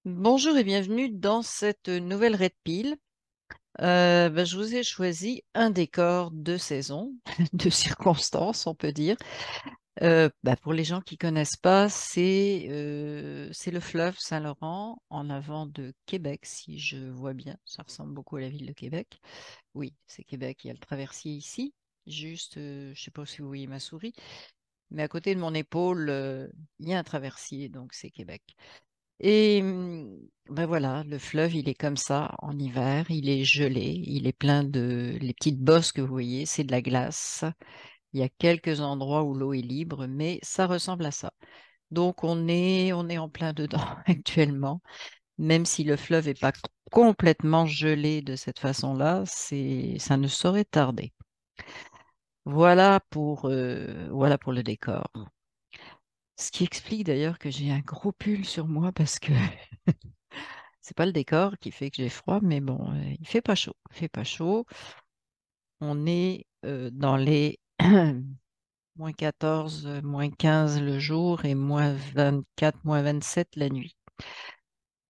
Bonjour et bienvenue dans cette nouvelle Red Pill. Je vous ai choisi un décor de saison, de circonstance, on peut dire. Pour les gens qui connaissent pas, c'est le fleuve Saint-Laurent en avant de Québec, si je vois bien. Ça ressemble beaucoup à la ville de Québec. Oui, c'est Québec. Il y a le traversier ici. Juste, je sais pas si vous voyez ma souris, mais à côté de mon épaule, il y a un traversier, donc c'est Québec. Et voilà, le fleuve, il est comme ça en hiver, il est gelé, il est plein de... Les petites bosses que vous voyez, c'est de la glace. Il y a quelques endroits où l'eau est libre, mais ça ressemble à ça. Donc on est en plein dedans actuellement, même si le fleuve n'est pas complètement gelé de cette façon-là, ça ne saurait tarder. Voilà pour le décor. Ce qui explique d'ailleurs que j'ai un gros pull sur moi parce que c'est pas le décor qui fait que j'ai froid, mais bon, il fait pas chaud. Il fait pas chaud. On est dans les -14, -15 le jour et -24, -27 la nuit.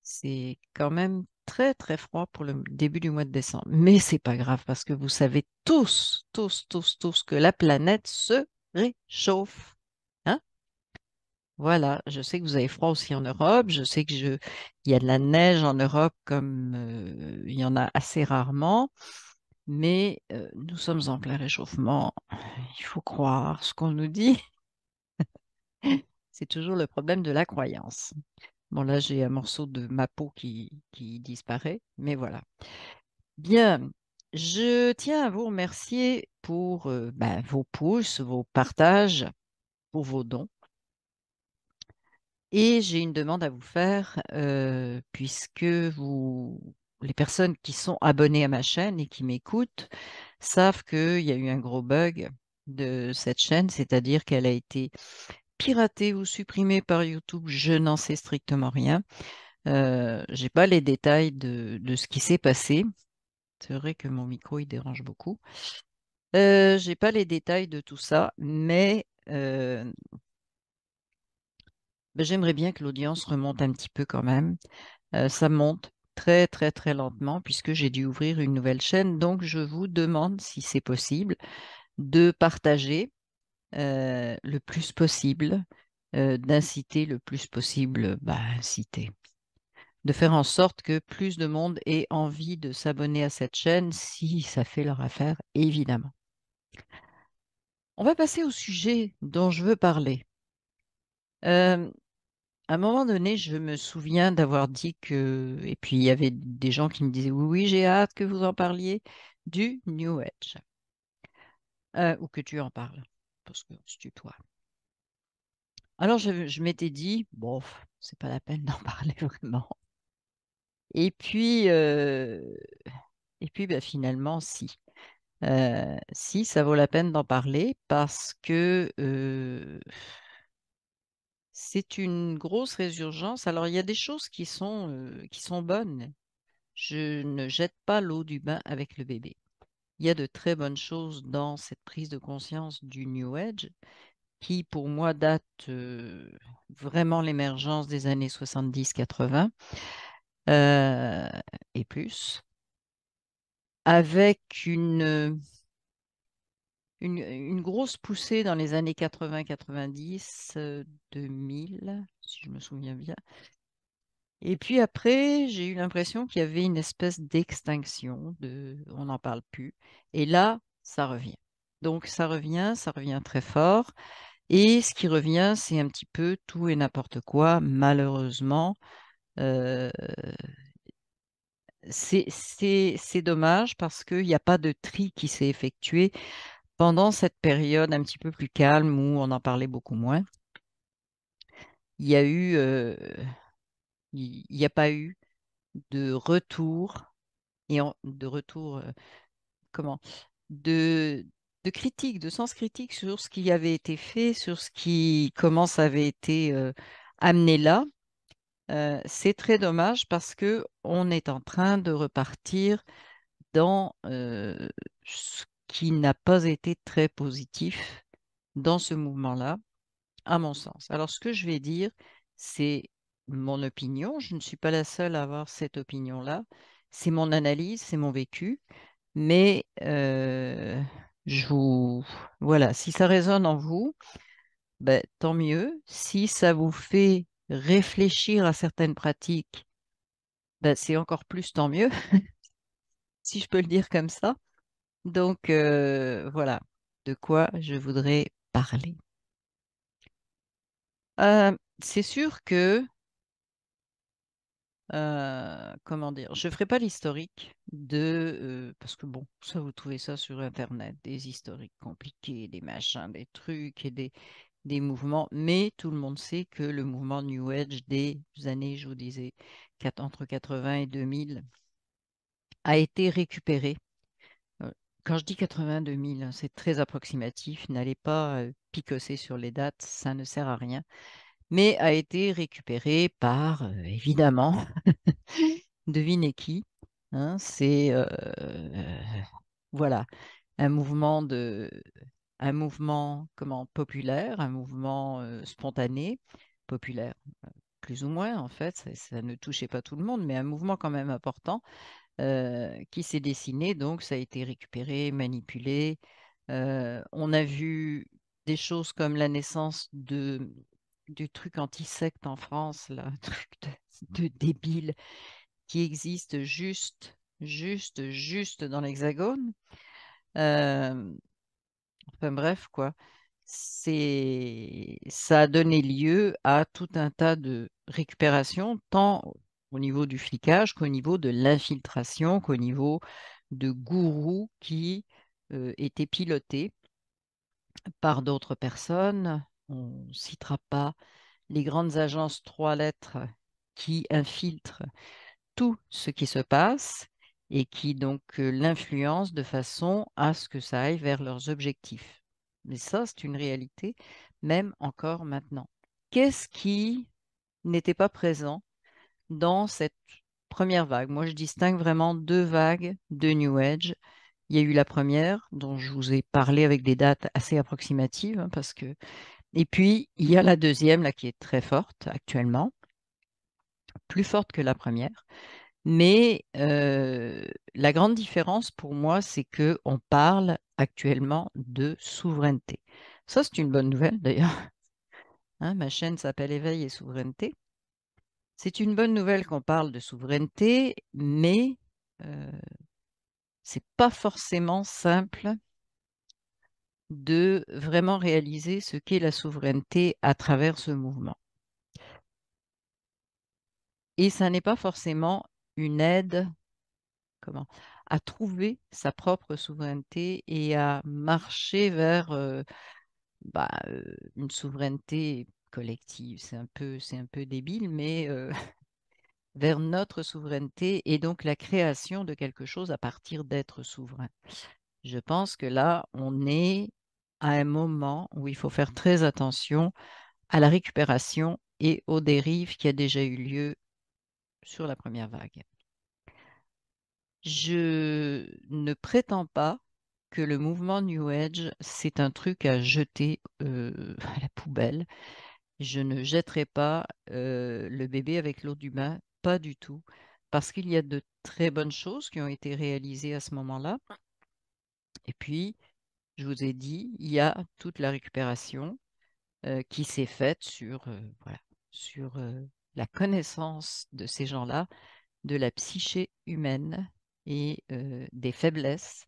C'est quand même très très froid pour le début du mois de décembre. Mais c'est pas grave parce que vous savez tous que la planète se réchauffe. Hein. Voilà, je sais que vous avez froid aussi en Europe. Il y a de la neige en Europe comme il y en a assez rarement. Mais nous sommes en plein réchauffement. Il faut croire ce qu'on nous dit. C'est toujours le problème de la croyance. Bon, là, j'ai un morceau de ma peau qui disparaît, mais voilà. Bien, je tiens à vous remercier pour vos pouces, vos partages, pour vos dons. Et j'ai une demande à vous faire, puisque les personnes qui sont abonnées à ma chaîne et qui m'écoutent savent qu'il y a eu un gros bug de cette chaîne, c'est-à-dire qu'elle a été piratée ou supprimée par YouTube. Je n'en sais strictement rien. J'ai pas les détails de ce qui s'est passé. C'est vrai que mon micro, il dérange beaucoup. J'ai pas les détails de tout ça, mais j'aimerais bien que l'audience remonte un petit peu quand même. Ça monte très très très lentement puisque j'ai dû ouvrir une nouvelle chaîne. Donc je vous demande si c'est possible de partager le plus possible, d'inciter le plus possible, inciter, de faire en sorte que plus de monde ait envie de s'abonner à cette chaîne si ça fait leur affaire, évidemment. On va passer au sujet dont je veux parler. Euh, À un moment donné, je me souviens d'avoir dit que, et puis il y avait des gens qui me disaient, oui, oui, j'ai hâte que vous en parliez du New Age, ou que tu en parles, parce que se tutoie. Alors je m'étais dit, bon, c'est pas la peine d'en parler vraiment. Et puis, euh, finalement, si. Si, ça vaut la peine d'en parler parce que c'est une grosse résurgence. Alors, il y a des choses qui sont bonnes. Je ne jette pas l'eau du bain avec le bébé. Il y a de très bonnes choses dans cette prise de conscience du New Age qui, pour moi, date vraiment l'émergence des années 70-80 euh, et plus, avec une grosse poussée dans les années 80-90, 2000, si je me souviens bien. Et puis après, j'ai eu l'impression qu'il y avait une espèce d'extinction, on n'en parle plus. Et là, ça revient. Donc ça revient très fort. Et ce qui revient, c'est un petit peu tout et n'importe quoi, malheureusement. Euh, c'est dommage parce qu'il n'y a pas de tri qui s'est effectué pendant cette période un petit peu plus calme où on en parlait beaucoup moins. Il y a eu, il n'y a pas eu de retour de retour, comment, de, de critique, de sens critique sur ce qui avait été fait, sur comment ça avait été amené là. C'est très dommage parce que on est en train de repartir dans ce qui n'a pas été très positif dans ce mouvement-là, à mon sens. Alors, ce que je vais dire, c'est mon opinion. Je ne suis pas la seule à avoir cette opinion-là. C'est mon analyse, c'est mon vécu. Mais je vous... voilà, si ça résonne en vous, ben, tant mieux. Si ça vous fait réfléchir à certaines pratiques, ben, c'est encore plus tant mieux, si je peux le dire comme ça. Donc voilà de quoi je voudrais parler. C'est sûr que, comment dire, je ne ferai pas l'historique parce que bon, ça vous trouvez ça sur Internet, des historiques compliqués, des machins, des trucs et des mouvements, mais tout le monde sait que le mouvement New Age des années, je vous disais, entre 80 et 2000, a été récupéré. Euh, Quand je dis 80-2000, c'est très approximatif, n'allez pas picosser sur les dates, ça ne sert à rien, mais a été récupéré par, évidemment, devinez qui, hein, c'est voilà, un mouvement un mouvement comment, populaire, un mouvement spontané, populaire, plus ou moins en fait, ça ne touchait pas tout le monde, mais un mouvement quand même important qui s'est dessiné, donc ça a été récupéré, manipulé. On a vu des choses comme la naissance du truc anti-secte en France, là, un truc de débile qui existe juste dans l'Hexagone. Euh, enfin bref, quoi. Ça a donné lieu à tout un tas de récupérations, tant au niveau du flicage qu'au niveau de l'infiltration, qu'au niveau de gourous qui étaient pilotés par d'autres personnes. On ne citera pas les grandes agences trois lettres qui infiltrent tout ce qui se passe et qui donc l'influencent de façon à ce que ça aille vers leurs objectifs. Mais ça, c'est une réalité, même encore maintenant. Qu'est-ce qui n'était pas présent dans cette première vague? Moi, je distingue vraiment deux vagues de New Age. Il y a eu la première, dont je vous ai parlé avec des dates assez approximatives, hein, parce que... Et puis, il y a la deuxième, là, qui est très forte actuellement, plus forte que la première. Mais la grande différence pour moi, c'est que on parle actuellement de souveraineté. Ça, c'est une bonne nouvelle d'ailleurs. Hein, ma chaîne s'appelle Éveil et souveraineté. C'est une bonne nouvelle qu'on parle de souveraineté, mais euh, c'est pas forcément simple de vraiment réaliser ce qu'est la souveraineté à travers ce mouvement. Et ça n'est pas forcément une aide comment, à trouver sa propre souveraineté et à marcher vers une souveraineté collective. C'est un peu débile, mais vers notre souveraineté et donc la création de quelque chose à partir d'être souverain. Je pense que là, on est à un moment où il faut faire très attention à la récupération et aux dérives qui a déjà eu lieu sur la première vague. Je ne prétends pas que le mouvement New Age, c'est un truc à jeter à la poubelle. Je ne jetterai pas le bébé avec l'eau du bain, pas du tout, parce qu'il y a de très bonnes choses qui ont été réalisées à ce moment-là. Et puis, je vous ai dit, il y a toute la récupération qui s'est faite voilà, sur la connaissance de ces gens-là, de la psyché humaine et des faiblesses,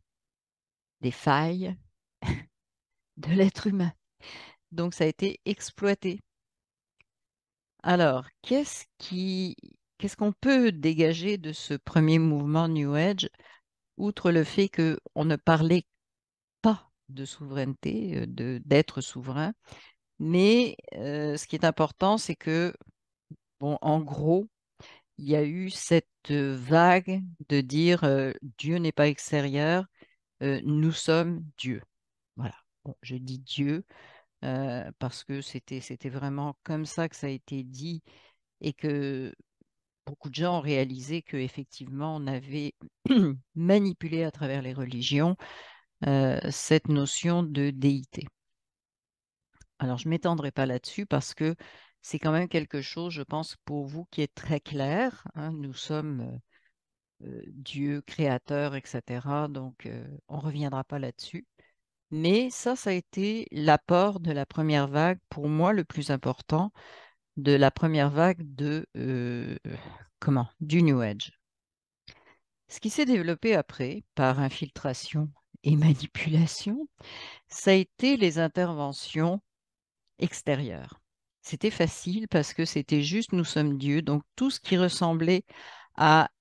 des failles de l'être humain. Donc, ça a été exploité. Alors, qu'est-ce qu'on peut dégager de ce premier mouvement New Age, outre le fait qu'on ne parlait pas de souveraineté, d'être souverain, mais ce qui est important, c'est que, bon, en gros, il y a eu cette vague de dire Dieu n'est pas extérieur, nous sommes Dieu. Voilà. Bon, je dis Dieu parce que c'était vraiment comme ça que ça a été dit et que beaucoup de gens ont réalisé qu'effectivement, on avait manipulé à travers les religions cette notion de déité. Alors, je ne m'étendrai pas là-dessus parce que c'est quand même quelque chose, je pense, pour vous qui est très clair, hein. Nous sommes Dieu créateur, etc. Donc, on ne reviendra pas là-dessus. Mais ça a été l'apport de la première vague, pour moi, le plus important, de la première vague du New Age. Ce qui s'est développé après, par infiltration et manipulation, ça a été les interventions extérieures. C'était facile parce que c'était juste nous sommes Dieu, donc tout ce qui ressemblait à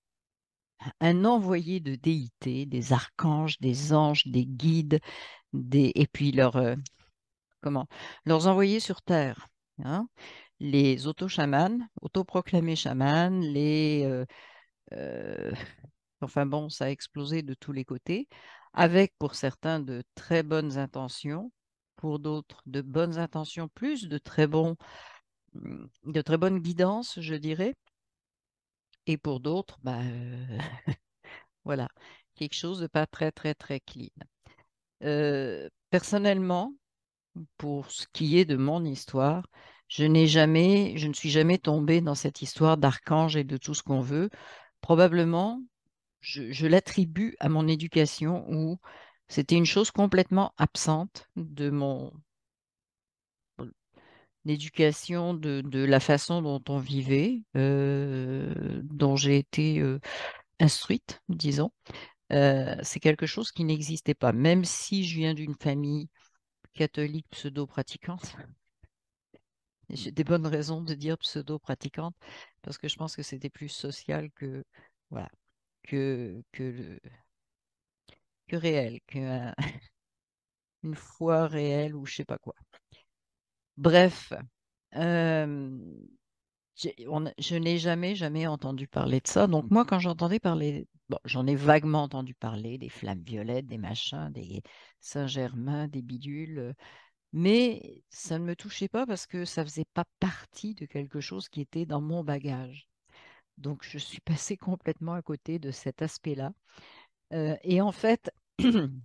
un envoyé de déité, des archanges, des anges, des guides, et puis leurs envoyés sur Terre, hein. Les auto-chamans, autoproclamés chamans, euh, enfin bon, ça a explosé de tous les côtés, avec pour certains de très bonnes intentions, pour d'autres de bonnes intentions, plus de très bonnes guidances, je dirais, et pour d'autres, voilà, quelque chose de pas très, très, très clean. Personnellement, pour ce qui est de mon histoire, je ne suis jamais tombée dans cette histoire d'archange et de tout ce qu'on veut. Probablement, je l'attribue à mon éducation où c'était une chose complètement absente de mon éducation, de la façon dont on vivait, dont j'ai été instruite, disons. C'est quelque chose qui n'existait pas, même si je viens d'une famille catholique pseudo-pratiquante. J'ai des bonnes raisons de dire pseudo-pratiquante, parce que je pense que c'était plus social que, voilà, que réel, qu'une foi réelle ou je sais pas quoi. Bref, euh, je n'ai jamais entendu parler de ça. Donc moi, quand j'entendais parler, bon, j'en ai vaguement entendu parler, des flammes violettes, des machins, des Saint-Germain, des bidules, mais ça ne me touchait pas parce que ça faisait pas partie de quelque chose qui était dans mon bagage. Donc je suis passée complètement à côté de cet aspect-là. Et en fait,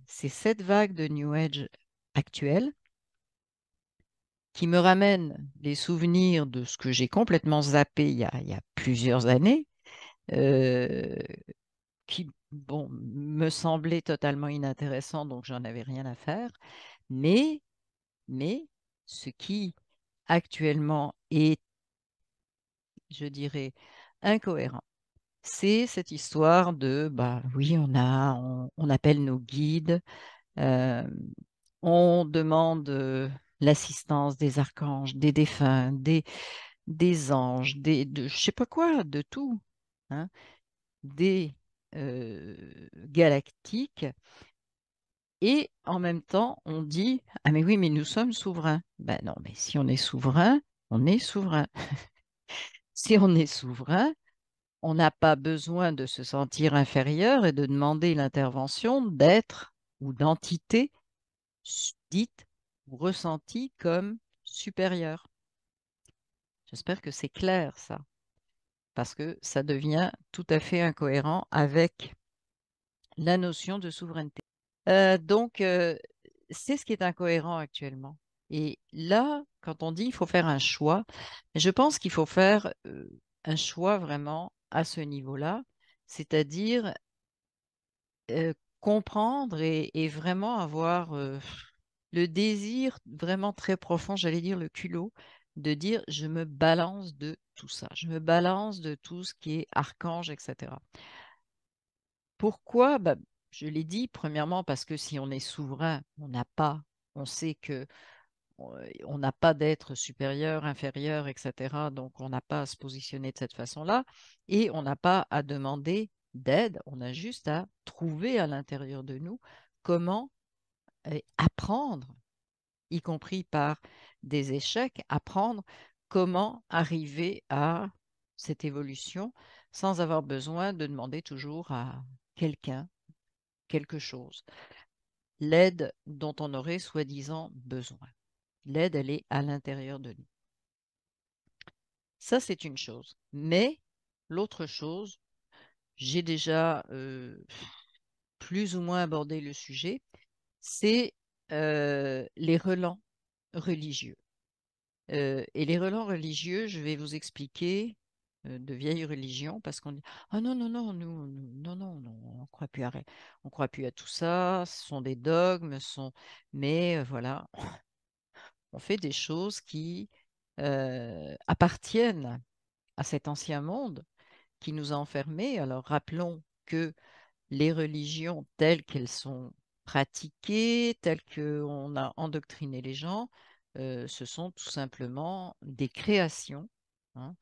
c'est cette vague de New Age actuelle qui me ramène des souvenirs de ce que j'ai complètement zappé il y a plusieurs années, euh, qui, bon, me semblait totalement inintéressant, donc j'en avais rien à faire. Mais, mais ce qui actuellement est, je dirais, incohérent, c'est cette histoire de, bah oui, on appelle nos guides, euh, on demande l'assistance des archanges, des défunts, des anges, je sais pas quoi, de tout, hein, des galactiques. Et en même temps, on dit, ah mais oui, mais nous sommes souverains. Ben non, mais si on est souverain, on est souverain. Si on est souverain, on n'a pas besoin de se sentir inférieur et de demander l'intervention d'êtres ou d'entités dites ou ressenties comme supérieures. J'espère que c'est clair ça, parce que ça devient tout à fait incohérent avec la notion de souveraineté. Donc, c'est ce qui est incohérent actuellement. Et là, quand on dit il faut faire un choix, je pense qu'il faut faire un choix vraiment à ce niveau-là, c'est-à-dire comprendre et vraiment avoir le désir vraiment très profond, j'allais dire le culot, de dire je me balance de tout ça, je me balance de tout ce qui est archange, etc. Pourquoi? Bah, je l'ai dit, premièrement, parce que si on est souverain, on sait que on n'a pas d'être supérieur, inférieur, etc. Donc, on n'a pas à se positionner de cette façon-là et on n'a pas à demander d'aide. On a juste à trouver à l'intérieur de nous comment apprendre, y compris par des échecs, apprendre comment arriver à cette évolution sans avoir besoin de demander toujours à quelqu'un quelque chose. L'aide dont on aurait soi-disant besoin. L'aide, elle est à l'intérieur de nous. Ça, c'est une chose. Mais l'autre chose, j'ai déjà plus ou moins abordé le sujet, c'est les relents religieux. Et les relents religieux, je vais vous expliquer de vieilles religions parce qu'on dit ah non, non, non, non, non, non, on croit plus à tout ça, ce sont des dogmes, mais voilà, on fait des choses qui appartiennent à cet ancien monde qui nous a enfermés. Alors rappelons que les religions telles qu'elles sont pratiquées, telles qu'on a endoctriné les gens, ce sont tout simplement des créations, hein,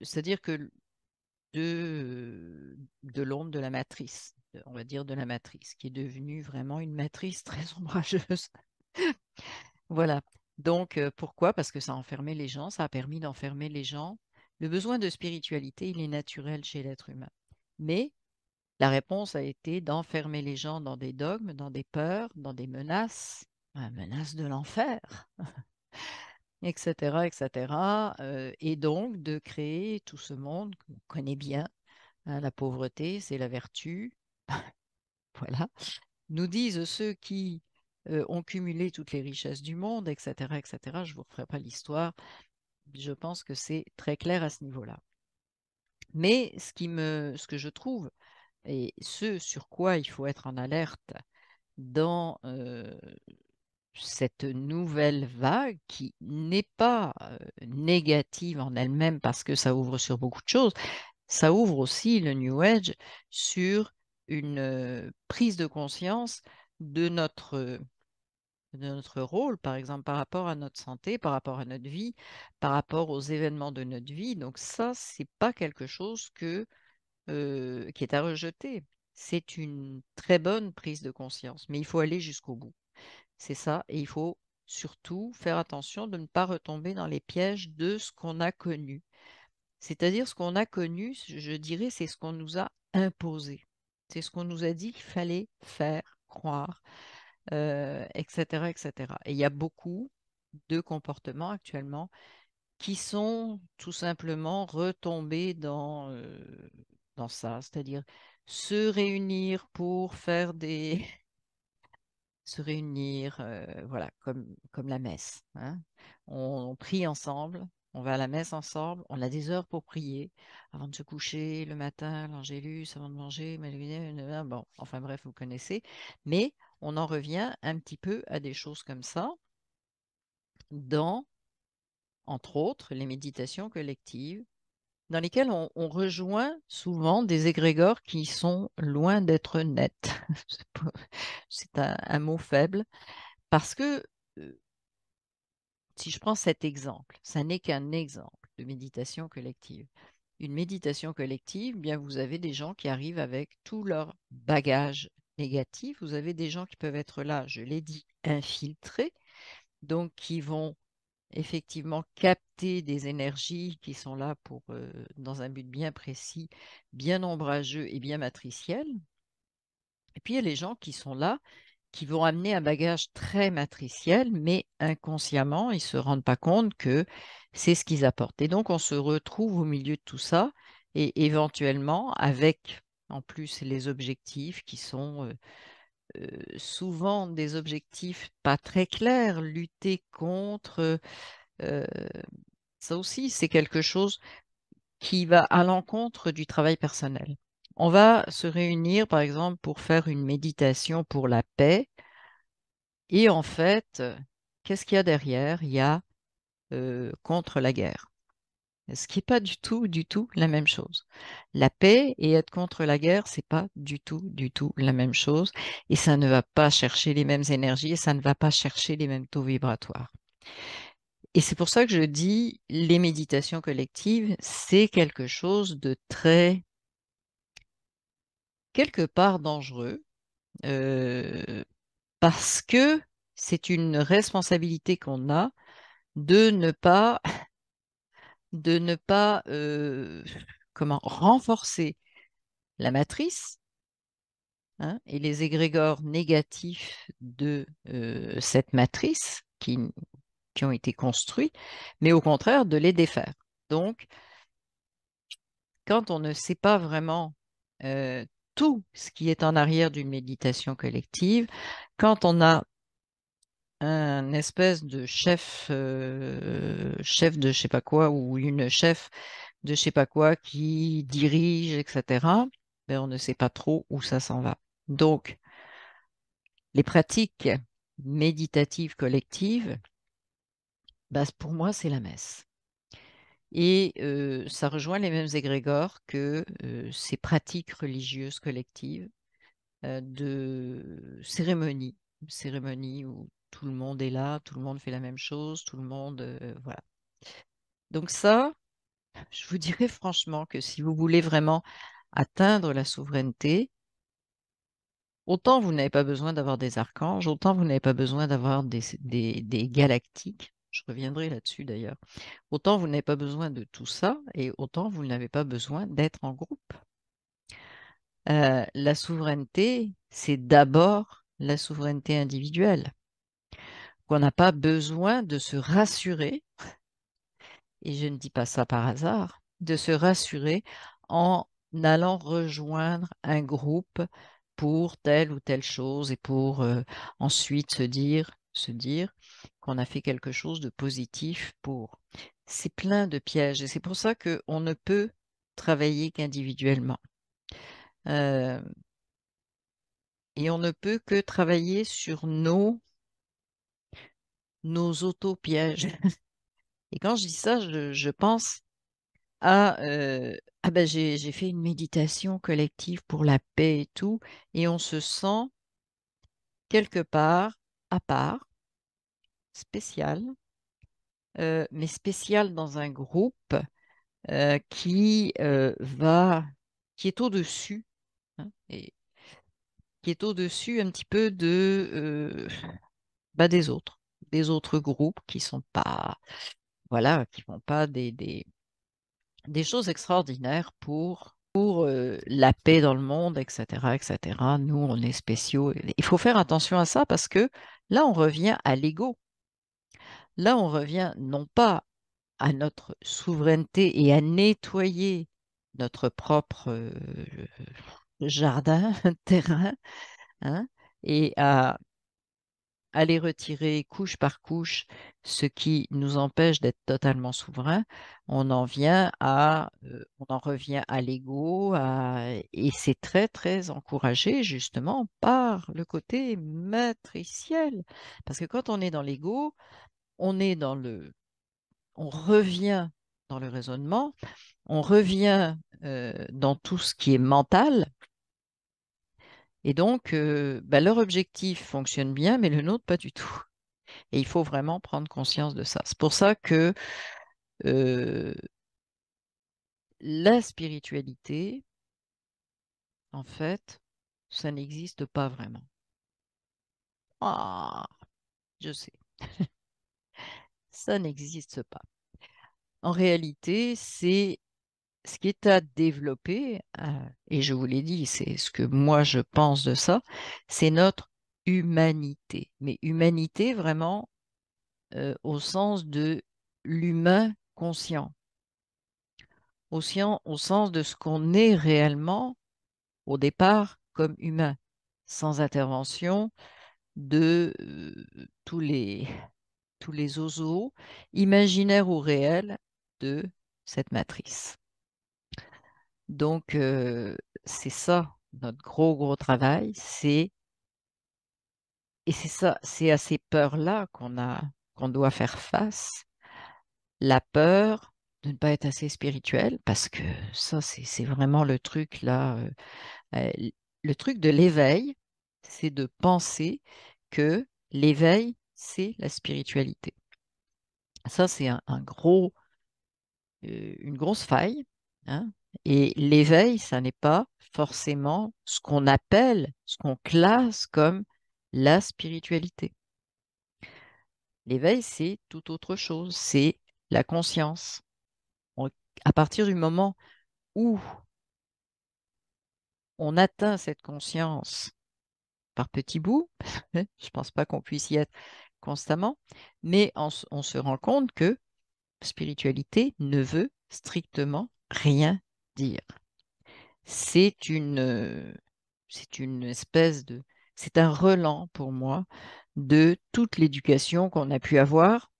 c'est-à-dire que de l'ombre de la matrice, on va dire de la matrice, qui est devenue vraiment une matrice très ombrageuse. Voilà. Donc, pourquoi? Parce que ça a enfermé les gens, ça a permis d'enfermer les gens. Le besoin de spiritualité, il est naturel chez l'être humain. Mais la réponse a été d'enfermer les gens dans des dogmes, dans des peurs, dans des menaces, menaces de l'enfer, etc., etc. Et donc de créer tout ce monde qu'on connaît bien, hein. La pauvreté, c'est la vertu. Voilà. Nous disent ceux qui ont cumulé toutes les richesses du monde, etc., etc. Je ne vous referai pas l'histoire. Je pense que c'est très clair à ce niveau-là. Mais ce que je trouve, et ce sur quoi il faut être en alerte dans cette nouvelle vague qui n'est pas négative en elle-même parce que ça ouvre sur beaucoup de choses, ça ouvre aussi le New Age sur une prise de conscience de notre rôle, par exemple, par rapport à notre santé, par rapport à notre vie, par rapport aux événements de notre vie. Donc ça, c'est pas quelque chose qui est à rejeter. C'est une très bonne prise de conscience, mais il faut aller jusqu'au bout. C'est ça, et il faut surtout faire attention de ne pas retomber dans les pièges de ce qu'on a connu. C'est-à-dire ce qu'on a connu, je dirais, c'est ce qu'on nous a imposé. C'est ce qu'on nous a dit qu'il fallait faire, croire, etc., etc. Et il y a beaucoup de comportements actuellement qui sont tout simplement retombés dans ça, c'est-à-dire se réunir pour faire se réunir, voilà, comme la messe, hein. On prie ensemble, on va à la messe ensemble, on a des heures pour prier, avant de se coucher le matin, l'angélus, avant de manger, bon, enfin bref, vous connaissez, mais on en revient un petit peu à des choses comme ça dans, entre autres, les méditations collectives, dans lesquelles on rejoint souvent des égrégores qui sont loin d'être nets. C'est un mot faible, parce que si je prends cet exemple, ça n'est qu'un exemple de méditation collective. Une méditation collective, bien vous avez des gens qui arrivent avec tout leur bagage négatif. Vous avez des gens qui peuvent être là, je l'ai dit, infiltrés, donc qui vont effectivement capter des énergies qui sont là pour, dans un but bien précis, bien ombrageux et bien matriciel. Et puis il y a les gens qui sont là qui vont amener un bagage très matriciel, mais inconsciemment, ils ne se rendent pas compte que c'est ce qu'ils apportent. Et donc, on se retrouve au milieu de tout ça, et éventuellement, avec en plus les objectifs qui sont souvent des objectifs pas très clairs, lutter contre, euh, ça aussi, c'est quelque chose qui va à l'encontre du travail personnel. On va se réunir, par exemple, pour faire une méditation pour la paix. Et en fait, qu'est-ce qu'il y a derrière? Il y a contre la guerre. Ce qui n'est pas du tout la même chose. La paix et être contre la guerre, c'est pas du tout la même chose. Et ça ne va pas chercher les mêmes énergies et ça ne va pas chercher les mêmes taux vibratoires. Et c'est pour ça que je dis, les méditations collectives, c'est quelque chose de très, quelque part dangereux, euh, parce que c'est une responsabilité qu'on a de ne pas comment renforcer la matrice, hein, et les égrégores négatifs de cette matrice qui ont été construits, mais au contraire de les défaire. Donc, quand on ne sait pas vraiment euh, tout ce qui est en arrière d'une méditation collective, quand on a un espèce de chef, chef de je sais pas quoi, ou une chef de je sais pas quoi qui dirige, etc., ben, on ne sait pas trop où ça s'en va. Donc, les pratiques méditatives collectives, ben, pour moi, c'est la messe. Et ça rejoint les mêmes égrégores que ces pratiques religieuses collectives de cérémonie où tout le monde est là, tout le monde fait la même chose, tout le monde, voilà. Donc ça, je vous dirais franchement que si vous voulez vraiment atteindre la souveraineté, autant vous n'avez pas besoin d'avoir des archanges, autant vous n'avez pas besoin d'avoir des galactiques. Je reviendrai là-dessus d'ailleurs. Autant vous n'avez pas besoin de tout ça et autant vous n'avez pas besoin d'être en groupe. La souveraineté, c'est d'abord la souveraineté individuelle. Qu'on n'a pas besoin de se rassurer, et je ne dis pas ça par hasard, de se rassurer en allant rejoindre un groupe pour telle ou telle chose et pour ensuite se dire qu'on a fait quelque chose de positif pour. C'est plein de pièges et c'est pour ça qu'on ne peut travailler qu'individuellement. Euh, et on ne peut que travailler sur nos auto-pièges. Et quand je dis ça, je pense ah ben j'ai fait une méditation collective pour la paix et tout, et on se sent quelque part à part, spécial, mais spécial dans un groupe qui est au-dessus, hein, et qui est au-dessus un petit peu des autres groupes qui sont pas, voilà, qui font pas des choses extraordinaires pour la paix dans le monde, etc., etc. Nous, on est spéciaux. Il faut faire attention à ça parce que là, on revient à l'ego. Là, on revient non pas à notre souveraineté et à nettoyer notre propre jardin, terrain, hein, et à aller retirer couche par couche ce qui nous empêche d'être totalement souverains, on en revient à l'ego, et c'est très, très encouragé justement par le côté matriciel. Parce que quand on est dans l'ego, on est on revient dans le raisonnement, on revient dans tout ce qui est mental, et donc bah, leur objectif fonctionne bien, mais le nôtre pas du tout. Et il faut vraiment prendre conscience de ça. C'est pour ça que euh, la spiritualité, en fait, ça n'existe pas vraiment. Ah, je sais, ça n'existe pas. En réalité, c'est ce qui est à développer, et je vous l'ai dit, c'est ce que moi je pense de ça, c'est notre humanité. Mais humanité vraiment au sens de l'humain conscient, au sens de ce qu'on est réellement au départ comme humain, sans intervention de tous les oiseaux, imaginaires ou réels, de cette matrice. Donc, c'est ça notre gros travail, et c'est ça, c'est à ces peurs-là qu'on doit faire face. La peur de ne pas être assez spirituel, parce que ça, c'est vraiment le truc là. Le truc de l'éveil, c'est de penser que l'éveil, c'est la spiritualité. Ça, c'est une grosse faille, hein. Et l'éveil, ça n'est pas forcément ce qu'on appelle, ce qu'on classe comme la spiritualité. L'éveil, c'est tout autre chose, c'est la conscience. On- à partir du moment où on atteint cette conscience par petits bouts, je ne pense pas qu'on puisse y être constamment, mais on se rend compte que spiritualité ne veut strictement rien dire. C'est une, c'est une espèce de, c'est un relent pour moi de toute l'éducation qu'on a pu avoir,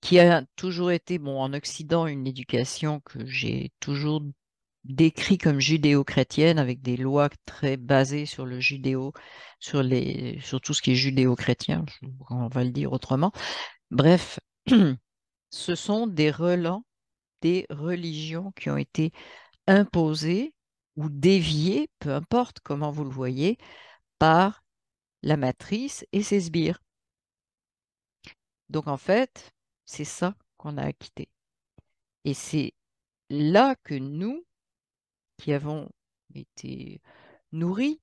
qui a toujours été, bon, en Occident, une éducation que j'ai toujours décrit comme judéo-chrétienne, avec des lois très basées sur le judéo, sur tout ce qui est judéo-chrétien, on va le dire autrement. Bref, ce sont des relents des religions qui ont été imposées ou déviées, peu importe comment vous le voyez, par la matrice et ses sbires. Donc en fait, c'est ça qu'on a acquitté. Et c'est là que nous, qui avons été nourris,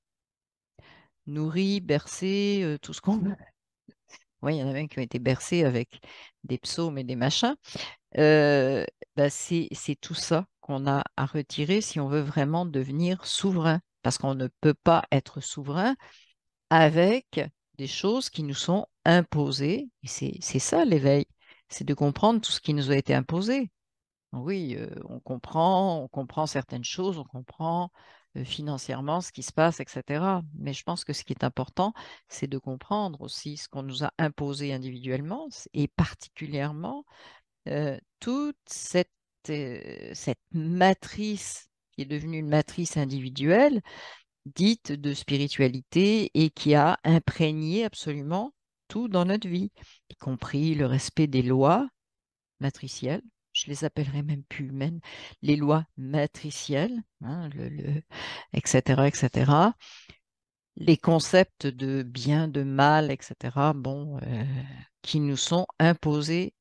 bercés, tout ce qu'on veut. Oui, il y en a même qui ont été bercés avec des psaumes et des machins. Euh, bah, c'est tout ça qu'on a à retirer si on veut vraiment devenir souverain. Parce qu'on ne peut pas être souverain avec des choses qui nous sont imposées. Et c'est ça l'éveil, c'est de comprendre tout ce qui nous a été imposé. Oui, on comprend certaines choses, on comprend financièrement ce qui se passe, etc. Mais je pense que ce qui est important, c'est de comprendre aussi ce qu'on nous a imposé individuellement et particulièrement toute cette matrice qui est devenue une matrice individuelle, dite de spiritualité, et qui a imprégné absolument tout dans notre vie, y compris le respect des lois matricielles. Je les appellerai même plus humaines, les lois matricielles, hein, etc., etc. Les concepts de bien, de mal, etc., bon, qui nous sont imposés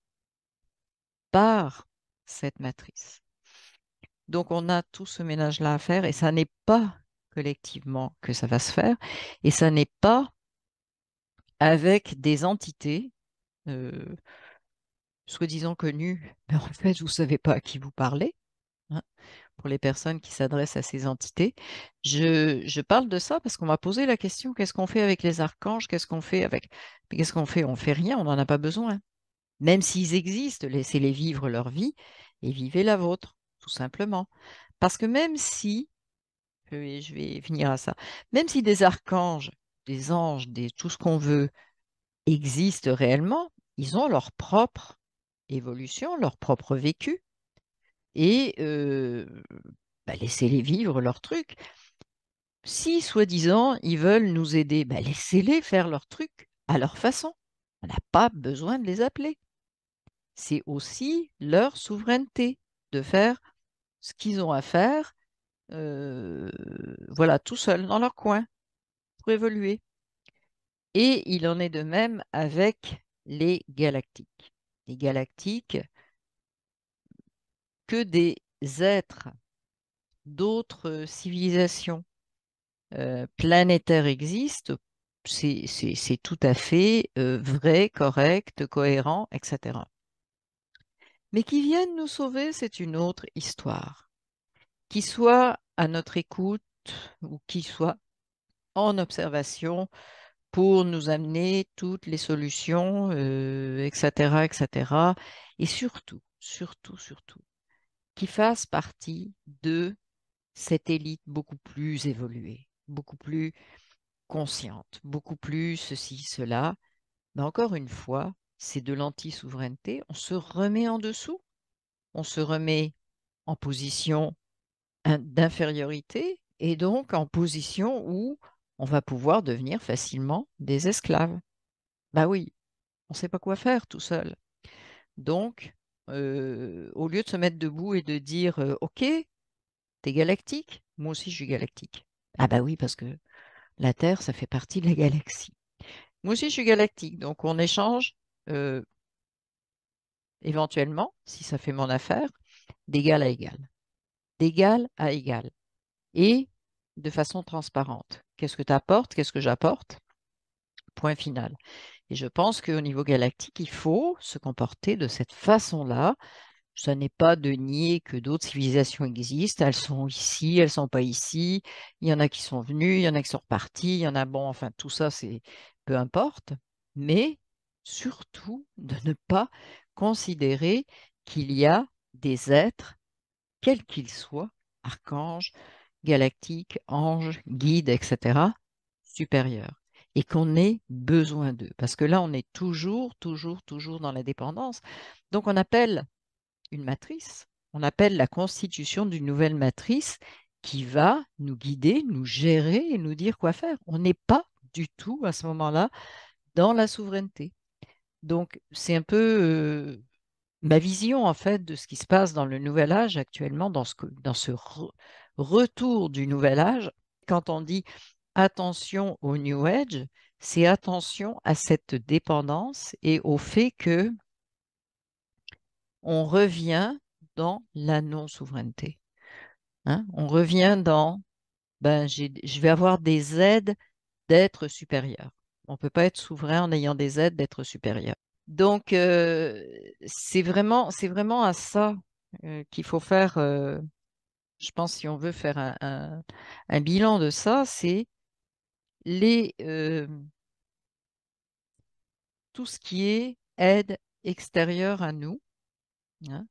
par cette matrice. Donc, on a tout ce ménage-là à faire et ça n'est pas collectivement que ça va se faire et ça n'est pas avec des entités euh, soi-disant connues, mais en fait, vous ne savez pas à qui vous parlez, hein, pour les personnes qui s'adressent à ces entités. Je parle de ça parce qu'on m'a posé la question, qu'est-ce qu'on fait avec les archanges? Qu'est-ce qu'on fait avec... Mais qu'est-ce qu'on fait? On fait rien, on n'en a pas besoin. Même s'ils existent, laissez-les vivre leur vie et vivez la vôtre, tout simplement. Parce que même si, je vais venir à ça, même si des archanges, des anges, tout ce qu'on veut, existent réellement, ils ont leur propre évolution, leur propre vécu, et bah, laissez-les vivre leur truc. Si, soi-disant, ils veulent nous aider, bah, laissez-les faire leur truc à leur façon. On n'a pas besoin de les appeler. C'est aussi leur souveraineté de faire ce qu'ils ont à faire, euh, voilà, tout seuls, dans leur coin, pour évoluer. Et il en est de même avec les galactiques. Les galactiques, que des êtres d'autres civilisations planétaires existent, c'est tout à fait vrai, correct, cohérent, etc. Mais qui viennent nous sauver, c'est une autre histoire. Qui soit à notre écoute ou qui soit en observation pour nous amener toutes les solutions, etc., etc. Et surtout, surtout, surtout, qui fasse partie de cette élite beaucoup plus évoluée, beaucoup plus consciente, beaucoup plus ceci, cela. Mais encore une fois, c'est de l'anti-souveraineté. On se remet en dessous, on se remet en position d'infériorité et donc en position où on va pouvoir devenir facilement des esclaves. Bah oui, on ne sait pas quoi faire tout seul. Donc, au lieu de se mettre debout et de dire OK, t'es galactique, moi aussi je suis galactique. Ah bah oui, parce que la Terre, ça fait partie de la galaxie. Moi aussi je suis galactique, donc on échange euh, éventuellement, si ça fait mon affaire, d'égal à égal. D'égal à égal. Et de façon transparente. Qu'est-ce que tu apportes? Qu'est-ce que j'apporte? Point final. Et je pense qu'au niveau galactique, il faut se comporter de cette façon-là. Ça n'est pas de nier que d'autres civilisations existent. Elles sont ici, elles sont pas ici. Il y en a qui sont venus, il y en a qui sont repartis, il y en a, bon, enfin, tout ça, c'est peu importe. Mais surtout, de ne pas considérer qu'il y a des êtres, quels qu'ils soient, archanges, galactiques, anges, guides, etc., supérieurs. et qu'on ait besoin d'eux. Parce que là, on est toujours, toujours, toujours dans la dépendance. Donc, on appelle une matrice, on appelle la constitution d'une nouvelle matrice qui va nous guider, nous gérer et nous dire quoi faire. On n'est pas du tout à ce moment-là dans la souveraineté. Donc, c'est un peu ma vision en fait de ce qui se passe dans le nouvel âge actuellement, dans ce retour du nouvel âge. Quand on dit attention au New Age, c'est attention à cette dépendance et au fait que on revient dans la non-souveraineté. Hein. On revient dans, ben, je vais avoir des aides d'être supérieur. On ne peut pas être souverain en ayant des aides d'être supérieur. Donc, c'est vraiment à ça qu'il faut faire, je pense, si on veut faire un bilan de ça, c'est les, tout ce qui est aide extérieure à nous, hein,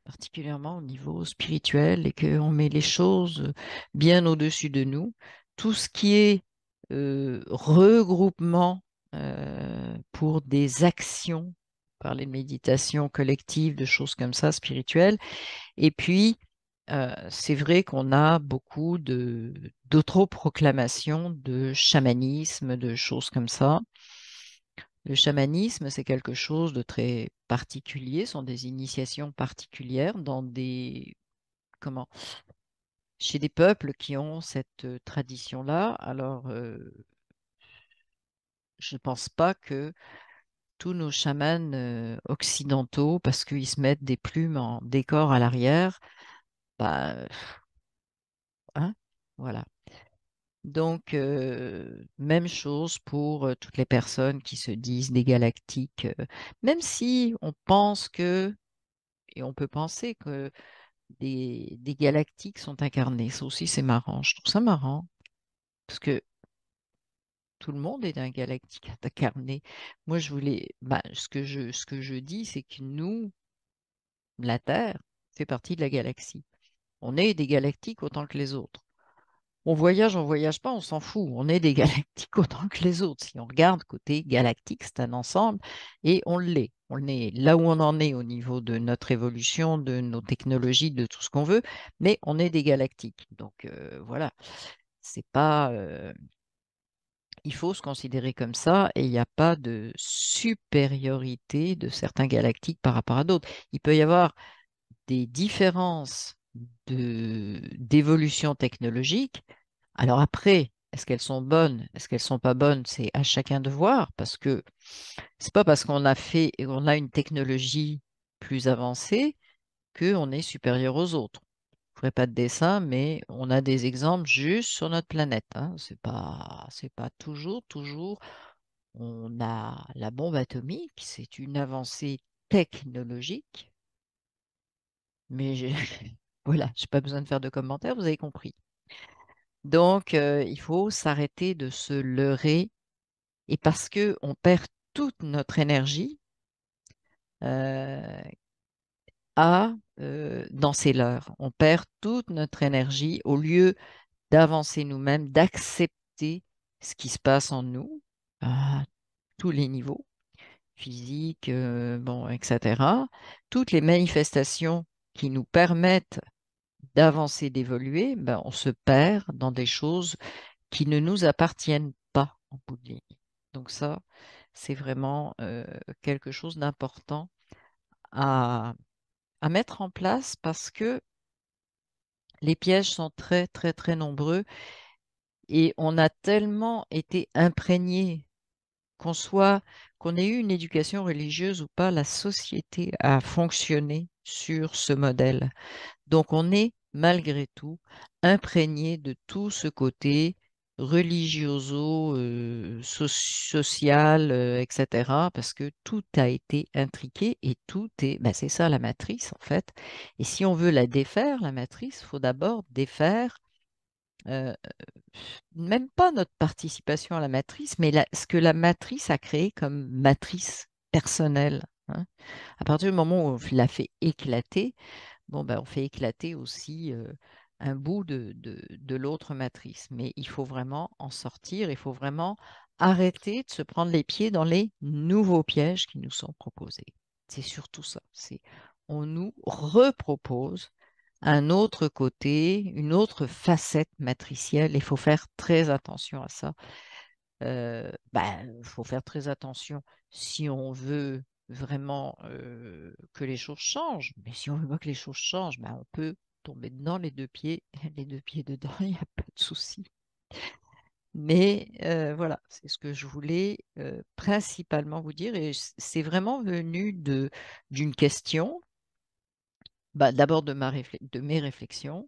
particulièrement au niveau spirituel, et qu'on met les choses bien au-dessus de nous. Tout ce qui est regroupement pour des actions, parler de méditation collective, de choses comme ça, spirituelles. Et puis, c'est vrai qu'on a beaucoup d'autoproclamations de chamanisme, de choses comme ça. Le chamanisme, c'est quelque chose de très particulier, ce sont des initiations particulières dans comment, chez des peuples qui ont cette tradition-là. Alors, je ne pense pas que tous nos chamans occidentaux, parce qu'ils se mettent des plumes en décor à l'arrière, bah, hein, voilà. Donc, même chose pour toutes les personnes qui se disent des galactiques, même si on pense que, et on peut penser que des galactiques sont incarnés. Ça aussi, c'est marrant. Je trouve ça marrant parce que tout le monde est un galactique incarné. Moi, je voulais, bah, ce que je dis, c'est que nous, la Terre, fait partie de la galaxie. On est des galactiques autant que les autres. On voyage pas, on s'en fout. On est des galactiques autant que les autres. Si on regarde côté galactique, c'est un ensemble et on l'est. On est là où on en est au niveau de notre évolution, de nos technologies, de tout ce qu'on veut, mais on est des galactiques. Donc voilà, c'est pas. Il faut se considérer comme ça et il n'y a pas de supériorité de certains galactiques par rapport à d'autres. Il peut y avoir des différences d'évolution technologique. Alors après, est-ce qu'elles sont bonnes? Est-ce qu'elles sont pas bonnes? C'est à chacun de voir parce que c'est pas parce qu'on a une technologie plus avancée qu'on est supérieur aux autres. Je ferai pas de dessin, mais on a des exemples juste sur notre planète. Hein. C'est pas toujours. On a la bombe atomique, c'est une avancée technologique, mais voilà, j'ai pas besoin de faire de commentaires, vous avez compris. Donc, il faut s'arrêter de se leurrer et parce que on perd toute notre énergie euh, dans ces leurres. On perd toute notre énergie au lieu d'avancer nous-mêmes, d'accepter ce qui se passe en nous à tous les niveaux, physique, bon, etc. Toutes les manifestations qui nous permettent d'avancer, d'évoluer, ben, on se perd dans des choses qui ne nous appartiennent pas en bout de ligne. Donc ça, c'est vraiment quelque chose d'important à, à mettre en place parce que les pièges sont très, très, très nombreux et on a tellement été imprégné qu'on ait eu une éducation religieuse ou pas, la société a fonctionné sur ce modèle. Donc on est malgré tout imprégné de tout ce côté religioso, social, etc. Parce que tout a été intriqué et tout est, ben c'est ça la matrice en fait. Et si on veut la défaire, la matrice, il faut d'abord défaire euh, même pas notre participation à la matrice, mais ce que la matrice a créé comme matrice personnelle. Hein. À partir du moment où on l'a fait éclater, bon, ben, on fait éclater aussi un bout de l'autre matrice. Mais il faut vraiment en sortir, il faut vraiment arrêter de se prendre les pieds dans les nouveaux pièges qui nous sont proposés. C'est surtout ça. On nous repropose un autre côté, une autre facette matricielle. Il faut faire très attention à ça. Faut faire très attention si on veut vraiment que les choses changent. Mais si on veut pas que les choses changent, on peut tomber dedans les deux pieds, les deux pieds dedans, il n'y a pas de souci. Mais voilà, c'est ce que je voulais principalement vous dire. Et c'est vraiment venu d'une question, d'abord de mes réflexions,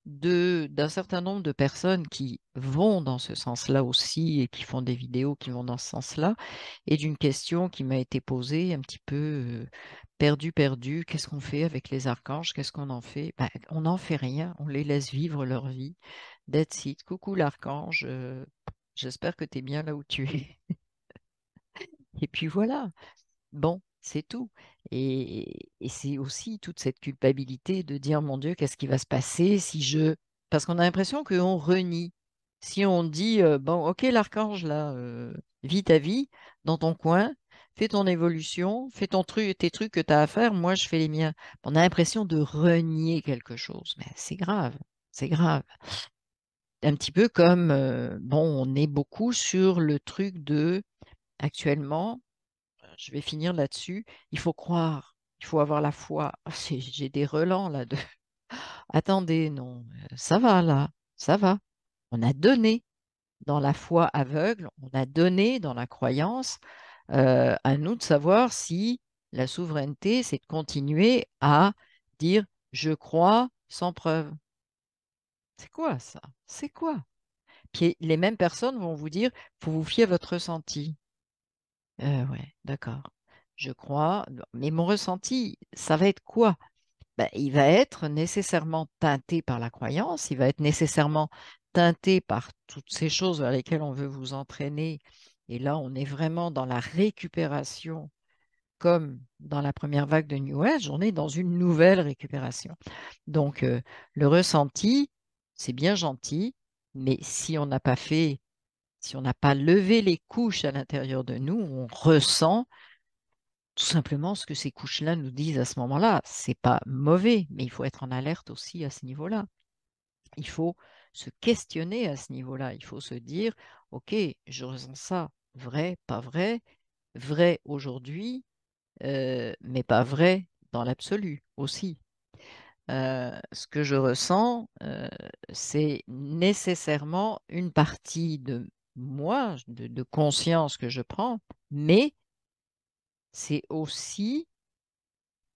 d'un certain nombre de personnes qui vont dans ce sens-là aussi et qui font des vidéos qui vont dans ce sens-là, et d'une question qui m'a été posée un petit peu perdue. Qu'est-ce qu'on fait avec les archanges? Qu'est-ce qu'on en fait? On n'en fait rien, on les laisse vivre leur vie. That's it. Coucou l'archange, j'espère que tu es bien là où tu es. Et puis voilà. Bon, c'est tout. Et c'est aussi toute cette culpabilité de dire, mon Dieu, qu'est-ce qui va se passer si je... Parce qu'on a l'impression qu'on renie. Si on dit, bon, ok, l'archange, là, vis ta vie dans ton coin, fais ton évolution, fais tes trucs que tu as à faire, moi, je fais les miens. On a l'impression de renier quelque chose. Mais c'est grave, c'est grave. Un petit peu comme, on est beaucoup sur le truc actuellement, je vais finir là-dessus. Il faut croire, il faut avoir la foi. J'ai des relents là de attendez, non, ça va là, ça va. On a donné dans la foi aveugle, on a donné dans la croyance. À nous de savoir si la souveraineté, c'est de continuer à dire je crois sans preuve. C'est quoi ça? C'est quoi? Puis les mêmes personnes vont vous dire faut vous fier à votre ressenti. Ouais, d'accord. Je crois, mais mon ressenti, ça va être quoi? Il va être nécessairement teinté par la croyance, il va être nécessairement teinté par toutes ces choses vers lesquelles on veut vous entraîner. Et là, on est vraiment dans la récupération, comme dans la première vague de New Age, on est dans une nouvelle récupération. Donc, le ressenti, c'est bien gentil, mais si on n'a pas levé les couches à l'intérieur de nous, on ressent tout simplement ce que ces couches-là nous disent à ce moment-là. C'est pas mauvais, mais il faut être en alerte aussi à ce niveau-là. Il faut se questionner à ce niveau-là. Il faut se dire, OK, je ressens ça, vrai vrai aujourd'hui, mais pas vrai dans l'absolu aussi. Ce que je ressens, c'est nécessairement une partie de moi, de conscience que je prends, mais c'est aussi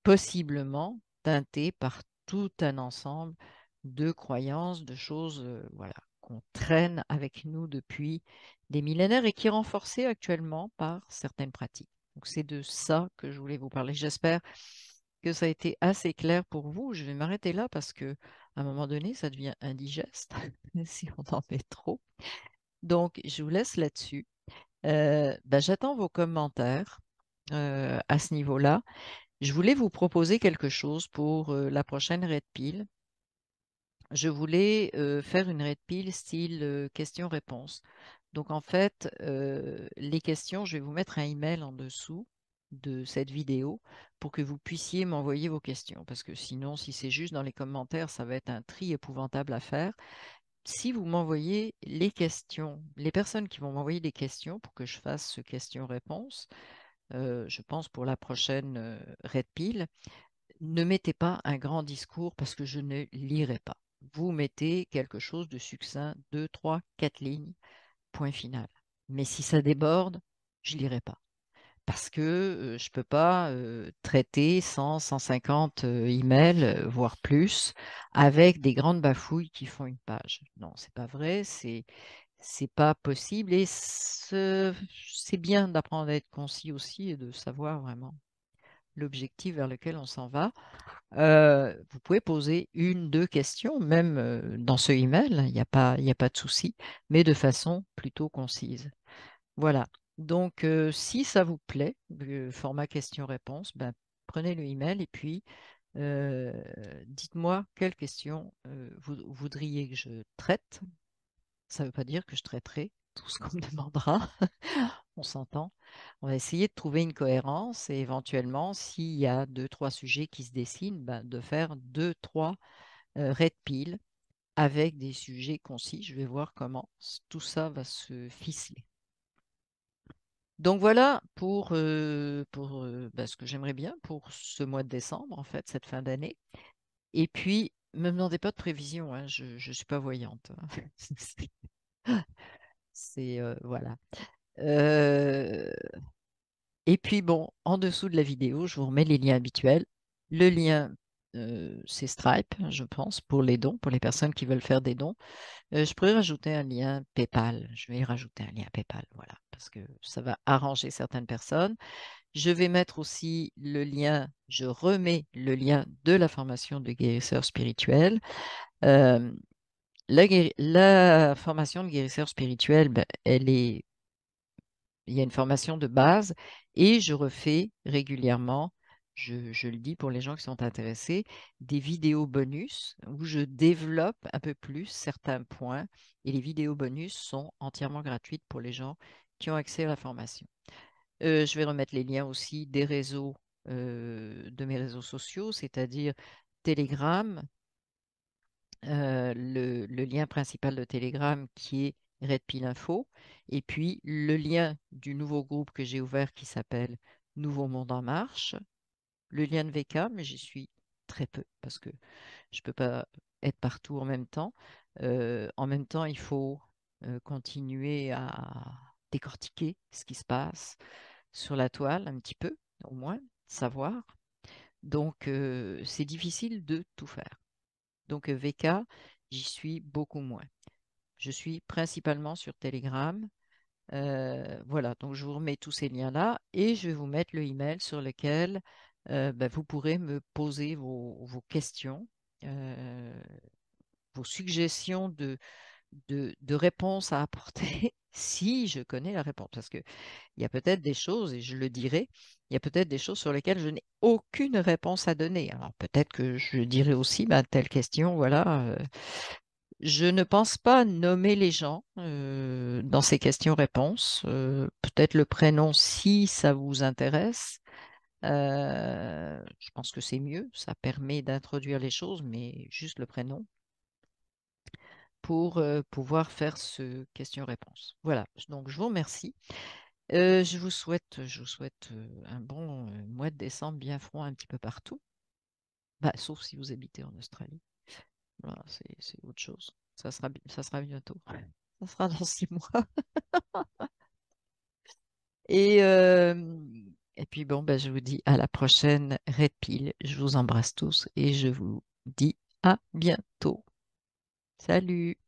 possiblement teinté par tout un ensemble de croyances, de choses voilà, qu'on traîne avec nous depuis des millénaires et qui est renforcée actuellement par certaines pratiques. Donc c'est de ça que je voulais vous parler. J'espère que ça a été assez clair pour vous. Je vais m'arrêter là parce que à un moment donné, ça devient indigeste si on en met trop. Donc, je vous laisse là-dessus. J'attends vos commentaires à ce niveau-là. Je voulais vous proposer quelque chose pour la prochaine Red Pill. Je voulais faire une Red Pill style questions-réponses. Donc en fait, les questions, je vais vous mettre un email en dessous de cette vidéo pour que vous puissiez m'envoyer vos questions. Parce que sinon, si c'est juste dans les commentaires, ça va être un tri épouvantable à faire. Si vous m'envoyez les questions, les personnes qui vont m'envoyer des questions pour que je fasse ce question-réponse, je pense pour la prochaine Red Pill, ne mettez pas un grand discours parce que je ne lirai pas. Vous mettez quelque chose de succinct, 2, 3, 4 lignes, point final. Mais si ça déborde, je ne lirai pas. Parce que je ne peux pas traiter 100, 150 emails, voire plus, avec des grandes bafouilles qui font une page. Non, c'est pas vrai, c'est pas possible. Et c'est bien d'apprendre à être concis aussi et de savoir vraiment l'objectif vers lequel on s'en va. Vous pouvez poser une, deux questions, même dans ce email, il y a pas de souci, mais de façon plutôt concise. Voilà. Donc, si ça vous plaît, le format question-réponse, prenez le email et puis euh, dites-moi quelles questions vous voudriez que je traite. Ça ne veut pas dire que je traiterai tout ce qu'on me demandera. On s'entend. On va essayer de trouver une cohérence et éventuellement, s'il y a deux, trois sujets qui se dessinent, ben, de faire deux, trois red pill avec des sujets concis. Je vais voir comment tout ça va se ficeler. Donc voilà pour ben, ce que j'aimerais bien pour ce mois de décembre, en fait, cette fin d'année. Et puis, me demandez pas de prévision, hein, je ne suis pas voyante. C'est voilà. Euh, et puis bon, en dessous de la vidéo, je vous remets les liens habituels. Le lien, c'est Stripe, je pense, pour les dons, pour les personnes qui veulent faire des dons. Je pourrais rajouter un lien PayPal. Je vais y rajouter un lien PayPal, voilà, parce que ça va arranger certaines personnes. Je vais mettre aussi le lien, je remets le lien de la formation de guérisseur spirituel. Euh, la formation de guérisseur spirituel, ben, il y a une formation de base et je refais régulièrement, je le dis pour les gens qui sont intéressés, des vidéos bonus où je développe un peu plus certains points et les vidéos bonus sont entièrement gratuites pour les gens qui ont accès à la formation. Je vais remettre les liens aussi des réseaux, de mes réseaux sociaux, c'est-à-dire Telegram, le lien principal de Telegram qui est Red Pill Info, et puis le lien du nouveau groupe que j'ai ouvert qui s'appelle Nouveau Monde en Marche, le lien de VK, mais j'y suis très peu parce que je ne peux pas être partout en même temps. En même temps, il faut continuer à décortiquer ce qui se passe sur la toile un petit peu, au moins, savoir. Donc, c'est difficile de tout faire. Donc, VK, j'y suis beaucoup moins. Je suis principalement sur Telegram. Voilà, donc je vous remets tous ces liens-là et je vais vous mettre le email sur lequel ben, vous pourrez me poser vos questions, euh, vos suggestions de réponses à apporter si je connais la réponse. Parce qu'il y a peut-être des choses, et je le dirai, il y a peut-être des choses sur lesquelles je n'ai aucune réponse à donner. Alors peut-être que je dirai aussi, ben, telle question, voilà. Je ne pense pas nommer les gens dans ces questions-réponses. Peut-être le prénom si ça vous intéresse. Je pense que c'est mieux. Ça permet d'introduire les choses, mais juste le prénom pour pouvoir faire ce question-réponse. Voilà. Donc je vous remercie. Je vous souhaite un bon mois de décembre bien froid un petit peu partout. Bah, sauf si vous habitez en Australie. Voilà, c'est autre chose. Ça sera bientôt. Ça sera dans 6 mois. Et, euh, et puis bon, ben, je vous dis à la prochaine Red Pill. Je vous embrasse tous et je vous dis à bientôt. Salut!